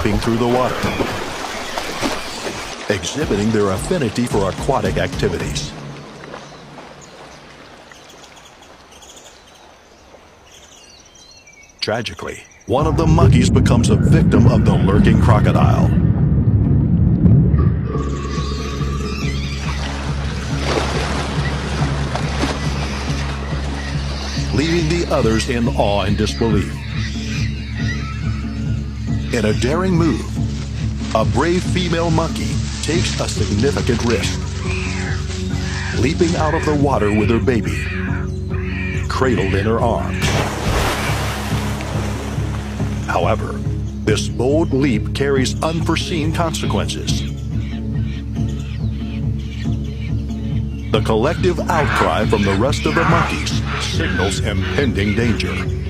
leaping through the water, exhibiting their affinity for aquatic activities. Tragically, one of the monkeys becomes a victim of the lurking crocodile. Leaving the others in awe and disbelief. In a daring move, a brave female monkey takes a significant risk, leaping out of the water with her baby, cradled in her arms. However, this bold leap carries unforeseen consequences. The collective outcry from the rest of the monkeys signals impending danger.